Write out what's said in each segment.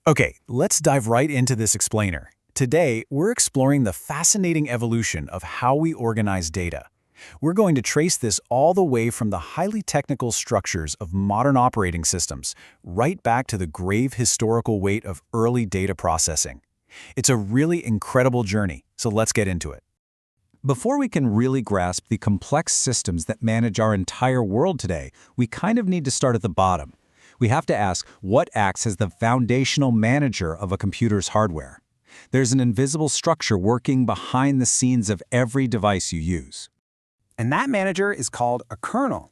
Okay, let's dive right into this explainer. Today, we're exploring the fascinating evolution of how we organize data. We're going to trace this all the way from the highly technical structures of modern operating systems, right back to the grave historical weight of early data processing. It's a really incredible journey, so let's get into it. Before we can really grasp the complex systems that manage our entire world today, we kind of need to start at the bottom. We have to ask what acts as the foundational manager of a computer's hardware. There's an invisible structure working behind the scenes of every device you use. And that manager is called a kernel.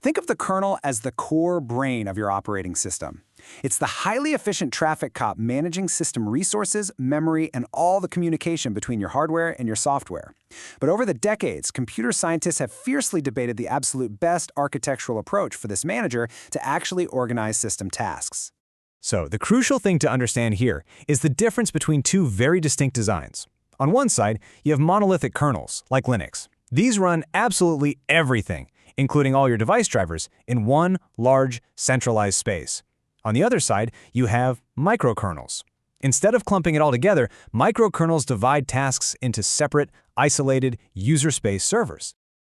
Think of the kernel as the core brain of your operating system. It's the highly efficient traffic cop managing system resources, memory, and all the communication between your hardware and your software. But over the decades, computer scientists have fiercely debated the absolute best architectural approach for this manager to actually organize system tasks. So, the crucial thing to understand here is the difference between two very distinct designs. On one side, you have monolithic kernels, like Linux. These run absolutely everything, including all your device drivers, in one large, centralized space. On the other side, you have microkernels. Instead of clumping it all together, microkernels divide tasks into separate, isolated, user-space servers.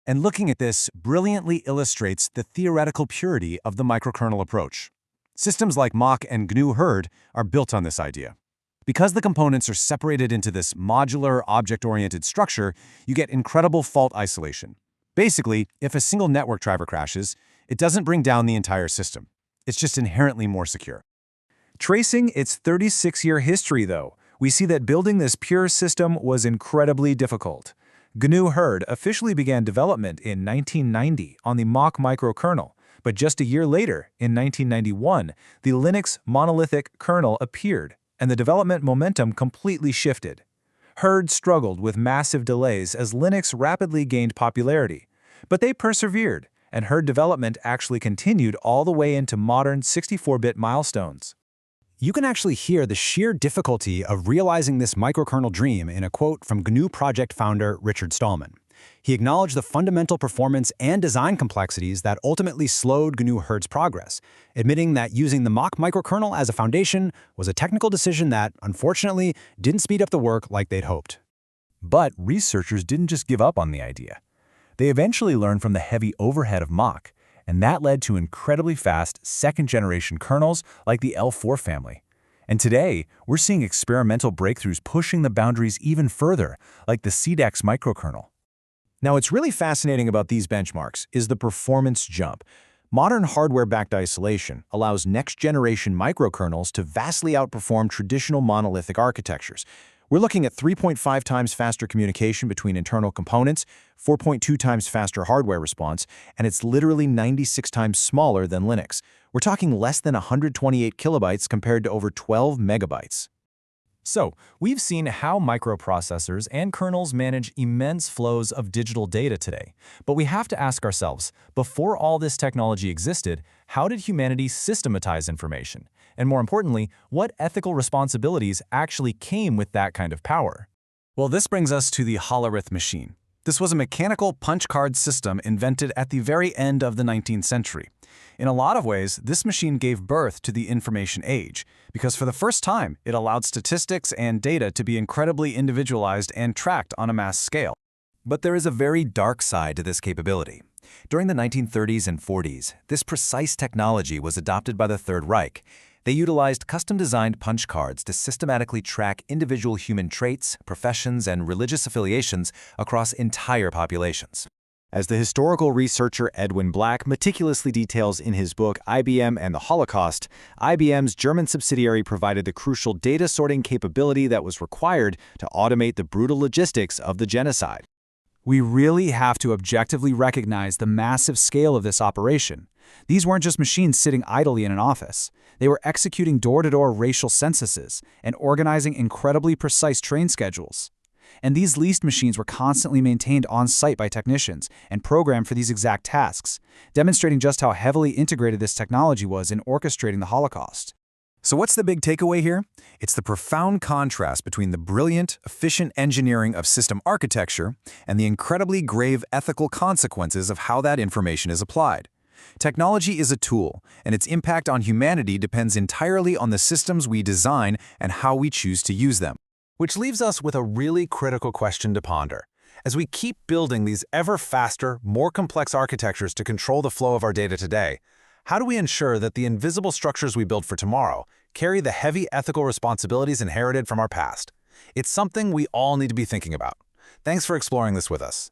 And looking at this brilliantly illustrates the theoretical purity of the microkernel approach. Systems like Mach and Hurd are built on this idea. Because the components are separated into this modular, object-oriented structure, you get incredible fault isolation. Basically, if a single network driver crashes, it doesn't bring down the entire system. It's just inherently more secure. Tracing its 36-year history, though, we see that building this pure system was incredibly difficult. Hurd officially began development in 1990 on the Mach microkernel, but just a year later, in 1991, the Linux monolithic kernel appeared, and the development momentum completely shifted. Hurd struggled with massive delays as Linux rapidly gained popularity, but they persevered, and Hurd development actually continued all the way into modern 64-bit milestones. You can actually hear the sheer difficulty of realizing this microkernel dream in a quote from GNU project founder Richard Stallman. He acknowledged the fundamental performance and design complexities that ultimately slowed GNU Hurd's progress, admitting that using the Mach microkernel as a foundation was a technical decision that, unfortunately, didn't speed up the work like they'd hoped. But researchers didn't just give up on the idea. They eventually learned from the heavy overhead of Mach, and that led to incredibly fast second-generation kernels like the L4 family. And today, we're seeing experimental breakthroughs pushing the boundaries even further, like the CDEX microkernel. Now, what's really fascinating about these benchmarks is the performance jump. Modern hardware-backed isolation allows next-generation microkernels to vastly outperform traditional monolithic architectures. We're looking at 3.5 times faster communication between internal components, 4.2 times faster hardware response, and it's literally 96 times smaller than Linux. We're talking less than 128 kilobytes compared to over 12 megabytes. So, we've seen how microprocessors and kernels manage immense flows of digital data today. But we have to ask ourselves, before all this technology existed, how did humanity systematize information? And more importantly, what ethical responsibilities actually came with that kind of power? Well, this brings us to the Hollerith machine. This was a mechanical punch card system invented at the very end of the 19th century. In a lot of ways, this machine gave birth to the information age, because for the first time, it allowed statistics and data to be incredibly individualized and tracked on a mass scale. But there is a very dark side to this capability. During the 1930s and 40s, this precise technology was adopted by the Third Reich. They utilized custom-designed punch cards to systematically track individual human traits, professions, and religious affiliations across entire populations. As the historical researcher Edwin Black meticulously details in his book IBM and the Holocaust, IBM's German subsidiary provided the crucial data sorting capability that was required to automate the brutal logistics of the genocide. We really have to objectively recognize the massive scale of this operation. These weren't just machines sitting idly in an office. They were executing door-to-door racial censuses and organizing incredibly precise train schedules. And these leased machines were constantly maintained on-site by technicians and programmed for these exact tasks, demonstrating just how heavily integrated this technology was in orchestrating the Holocaust. So what's the big takeaway here? It's the profound contrast between the brilliant, efficient engineering of system architecture and the incredibly grave ethical consequences of how that information is applied. Technology is a tool, and its impact on humanity depends entirely on the systems we design and how we choose to use them. Which leaves us with a really critical question to ponder. As we keep building these ever faster, more complex architectures to control the flow of our data today, how do we ensure that the invisible structures we build for tomorrow carry the heavy ethical responsibilities inherited from our past? It's something we all need to be thinking about. Thanks for exploring this with us.